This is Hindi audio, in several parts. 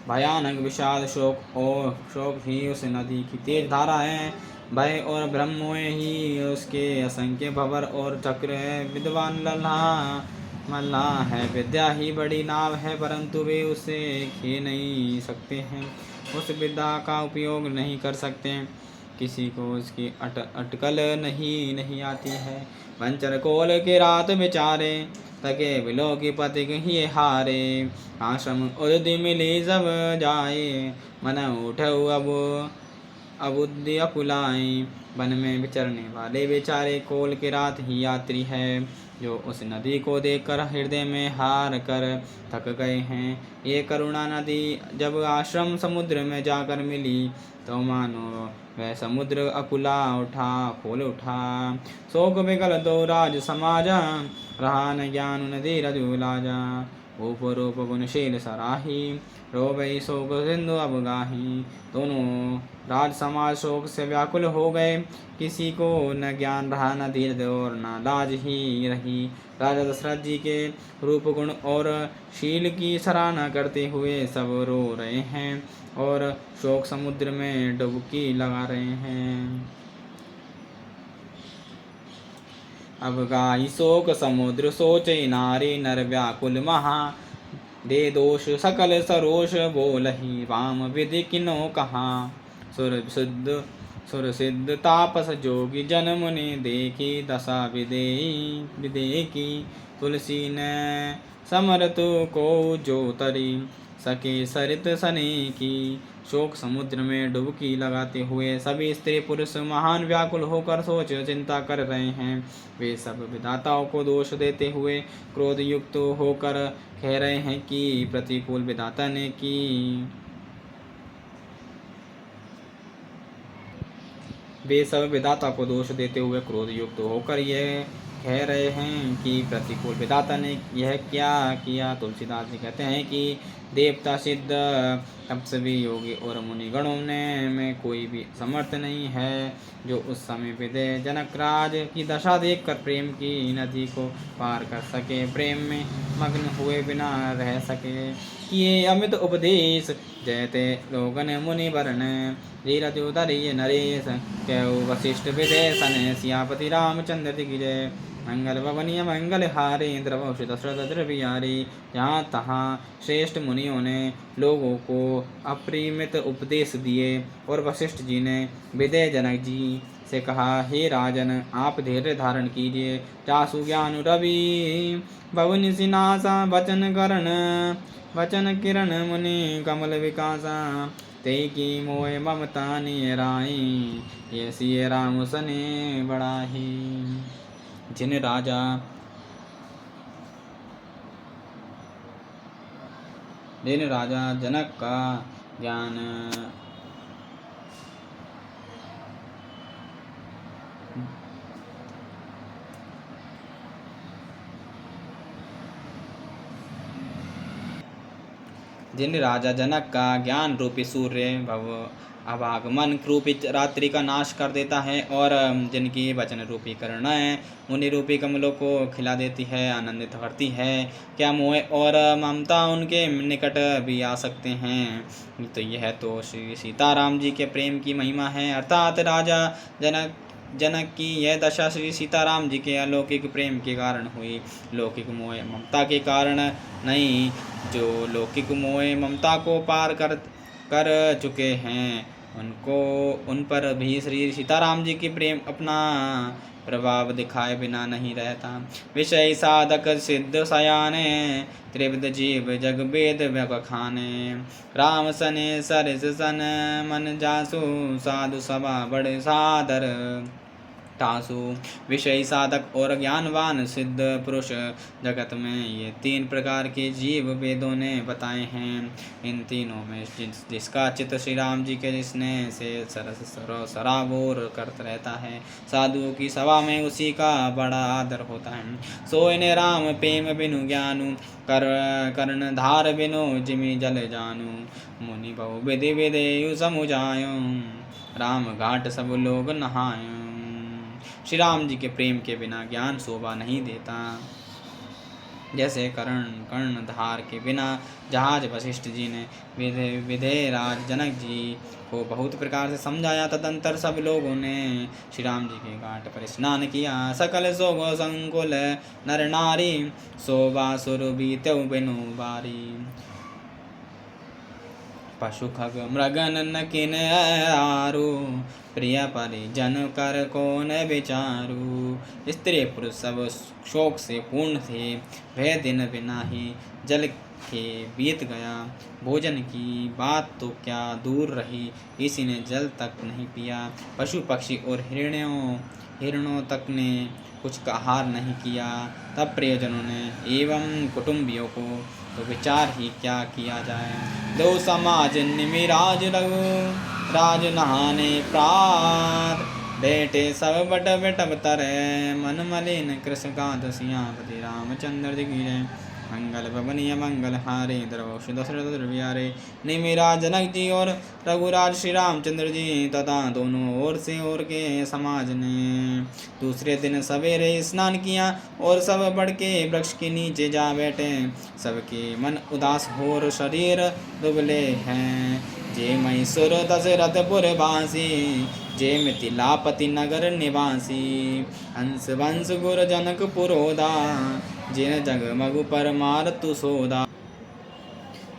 भयानक विषाद शोक और शोक ही उस नदी की तेज धारा है। भय और ब्रह्मोय ही उसके असंख्य भंवर और चक्र है। विद्वान मल्लाह है, विद्या ही बड़ी नाव है, परंतु वे उसे खे नहीं सकते हैं, उस विद्या का उपयोग नहीं कर सकते। किसी को उसकी अटकल नहीं आती है। वंचर कोल के रात बेचारे, तके बिलो की पतिक ही हारे। आश्रम उदधि मिली जब जाए, मन उठऊ अबुद्धि अकुलाई। वन में विचरने वाले बेचारे कोल के रात ही यात्री है, जो उस नदी को देखकर हृदय में हार कर थक गए हैं। ये करुणा नदी जब आश्रम समुद्र में जाकर मिली, तो मानो वह समुद्र अकुला उठा खोल उठा। शोक विकल दो राज समाजा, रहा न ज्ञान नदी रजु लाजा। रूप रूप गुणशील सराही, रोबई शोक सिंधु अब गाही। दोनों राज समाज शोक से व्याकुल हो गए, किसी को न ज्ञान रहा न धीरज और न लाज ही रही। राजा दशरथ जी के रूप गुण और शील की सराहना करते हुए सब रो रहे हैं और शोक समुद्र में डुबकी लगा रहे हैं। अब गाई शोक समुद्र सोचे नारी, नर व्याकुल महा। दे दोष सकल सरोष बोलहि, राम विधि किनो कहा। सुर सिद्ध तापस जोगी जन मुनि, देखी दशा विदेकी। तुलसी ने समरतु को जो तरी, सके सरित सने की। शोक समुद्र में डुबकी लगाते हुए सभी स्त्री पुरुष महान व्याकुल होकर सोच चिंता कर रहे हैं। वे सब विधाताओं को दोष देते हुए क्रोध युक्त होकर कह रहे हैं कि प्रतिकूल विधाता ने की। वे सब विधाता को दोष देते हुए क्रोध युक्त होकर यह कह रहे हैं कि प्रतिकूल विधाता ने यह क्या किया। तुलसीदास जी कहते हैं कि देवता सिद्ध तपस्वी योगी और मुनिगणों में कोई भी समर्थ नहीं है, जो उस समय विदय जनकराज की दशा देखकर प्रेम की नदी को पार कर सके, प्रेम में मग्न हुए बिना रह सके। किए अमित उपदेश जयते लोगन मुनि वरण, धीरज उदरिय नरेश कहु वशिष्ठ विदेश सन। सियापति रामचंद्र दिग्विजय, मंगल भवनीय मंगल हारे, द्रवश दशरथ द्रविहारी। जहाँ तहाँ श्रेष्ठ मुनियों ने लोगों को अपरिमित उपदेश दिए और वशिष्ठ जी ने विदय जनक जी से कहा, हे राजन, आप धैर्य धारण कीजिए। चासु ज्ञान रवि भवन सिनासा, वचन किरण मुनि कमल विकासा। ते की मोय ममता निराई, ये सिय राम सने बड़ाही। जिन राजा जनक का ज्ञान जिन राजा जनक का ज्ञान रूपी सूर्य अभागमन रूपी रात्रि का नाश कर देता है, और जिनकी वचन रूपी करुणाएं मुनि रूपी कमलों को खिला देती है, आनंदित करती है, क्या मोह और ममता उनके निकट भी आ सकते हैं। तो यह तो श्री सीताराम जी के प्रेम की महिमा है। अर्थात राजा जनक की यह दशा श्री सीताराम जी के अलौकिक प्रेम के कारण हुई, लौकिक मोह ममता के कारण नहीं। जो लौकिक मोह ममता को पार कर चुके हैं, उन पर भी श्री सीताराम जी की प्रेम अपना प्रभाव दिखाए बिना नहीं रहता। विषय साधक सिद्ध सयाने, त्रिविध जीव जग वेद व्याखाने। राम सने सरिस सन, मन जासु साधु सभा बड़े सादर तासु। विषय साधक और ज्ञानवान सिद्ध पुरुष जगत में ये तीन प्रकार के जीव वेदों ने बताए हैं। इन तीनों में जिसका चित्त श्री राम जी के स्नेह से सराबोर करता रहता है, साधुओं की सभा में उसी का बड़ा आदर होता है। सोयने राम प्रेम बिनु ज्ञानु, कर्ण धार बिनु जिमि जल जानू। मुनि बहु विधि विदेयु समुझायो, राम घाट सब लोग नहायो। श्री राम जी के प्रेम के बिना ज्ञान शोभा नहीं देता। जैसे कर्णधार के बिना जहाज वशिष्ठ जी ने विधेयराज जनक जी को बहुत प्रकार से समझाया। तदंतर सब लोगों ने श्री राम जी के घाट पर स्नान किया। सकल सोगो संकुल नर नारी शोभा सुर बीत्यो बिनु बारी। पशु खग मृगन नकिन आरु प्रिय परिजन कर कौन विचारू। स्त्री पुरुष सब शोक से पूर्ण थे। वह दिन बिना ही जल के बीत गया। भोजन की बात तो क्या दूर रही, किसी ने जल तक नहीं पिया। पशु पक्षी और हिरणों तक ने कुछ आहार नहीं किया। तब प्रियजनों ने एवं कुटुंबियों को तो विचार ही क्या किया जाए। दो समाज निमिराज रघु राज नहाने प्रात। बेटे सब बट बेटब तरे मन मलिन कृष्ण कांत सियापति रामचंद्र जी की जय। मंगल भवनीय मंगल हारे द्रवश दशरथ द्रव्यारे। निमिरा जनक जी और रघुराज श्री रामचंद्र जी तथा दोनों ओर से ओर के समाज ने दूसरे दिन सवेरे स्नान किया और सब बढ़ के वृक्ष के नीचे जा बैठे। सबके मन उदास हो और शरीर दुबले हैं। जे मैसूर दशरथपुर वासी जे मिथिलापति नगर निवासी। हंस वंश गुर जनक पुरोधा जिन जगमगु परमार तु सोदा।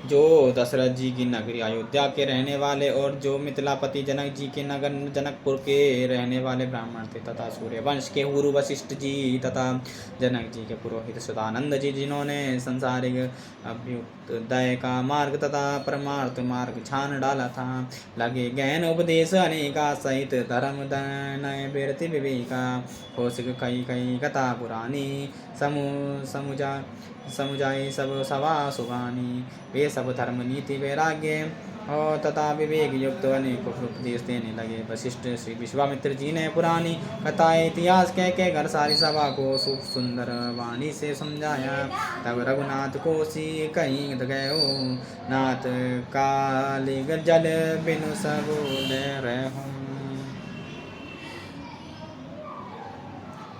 जो दशरथ जी की नगरी अयोध्या के रहने वाले और जो मिथिलापति जनक जी के नगर जनकपुर के रहने वाले ब्राह्मण थे तथा सूर्यवंश के गुरु वशिष्ठ जी तथा जनक जी के पुरोहित सदानंद जी जिन्होंने संसारिक अभ्युदय का मार्ग तथा परमार्थ मार्ग छान डाला था। लगे गहन उपदेश अनेका सहित धर्म नय बिरति विवेका। कौशिक कई कथा पुरानी समुजाई सब सवा सुगानी। वे सब धर्म नीति वैराग्य और तथा विवेक युक्त अनेक उपदेश देने लगे। वशिष्ठ श्री विश्वामित्र जी ने पुरानी कथाएं इतिहास कह घर सारी सभा को सुंदर वाणी से समझाया। तब रघुनाथ कोसी कहीं गयो नाथ काली जल बिनु सब रहूं।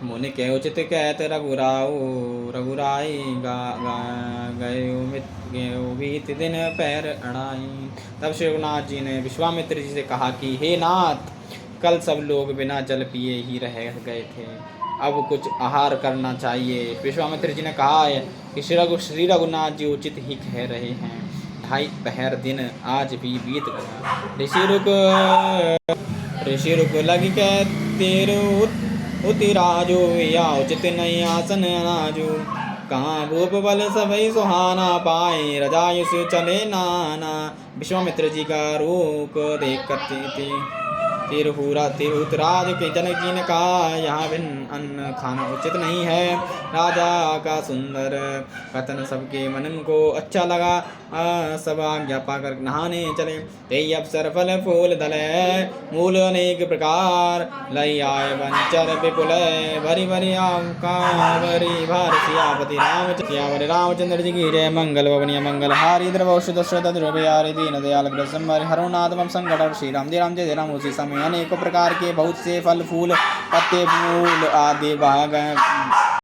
मुनि के उचित कहत रघुराई गयो बीत दिन पैर अड़ाई। तब श्री रघुनाथ जी ने विश्वामित्र जी से कहा कि हे नाथ, कल सब लोग बिना जल पिए ही रह गए थे, अब कुछ आहार करना चाहिए। विश्वामित्र जी ने कहा है कि श्री रघुनाथ जी उचित ही कह रहे हैं। 2.5 पहर दिन आज भी बीत गया। ऋषि रुक लगी कह तेरे उति राजो या उचित नहीं आसन अनाजो। कहाँ भूप बल सभई सुहाना पाए रजायुष चले नाना। विश्वामित्र जी का रूप देख करते तिरहुत राज के जनक जी ने कहा यहाँ भिन्न अन्न खाना उचित नहीं है। राजा का सुंदर कथन सबके मन को अच्छा लगा। सब आज्ञा पाकर नहाने चले। ते अवसर फल फूल दले मूल अनेक प्रकार लई आय वंचर विपुल भरी भरी आवरी भार सियावरी रामचंद्र जी की जय। मंगल भवनीय मंगल हारी द्रवश दशरथ द्रव्यारि दीन दयाल ग्रसम हरुनाथ संकट श्री राम जय राम। उसी समय अनेक प्रकार के बहुत से फल फूल पत्ते फूल आदि भाग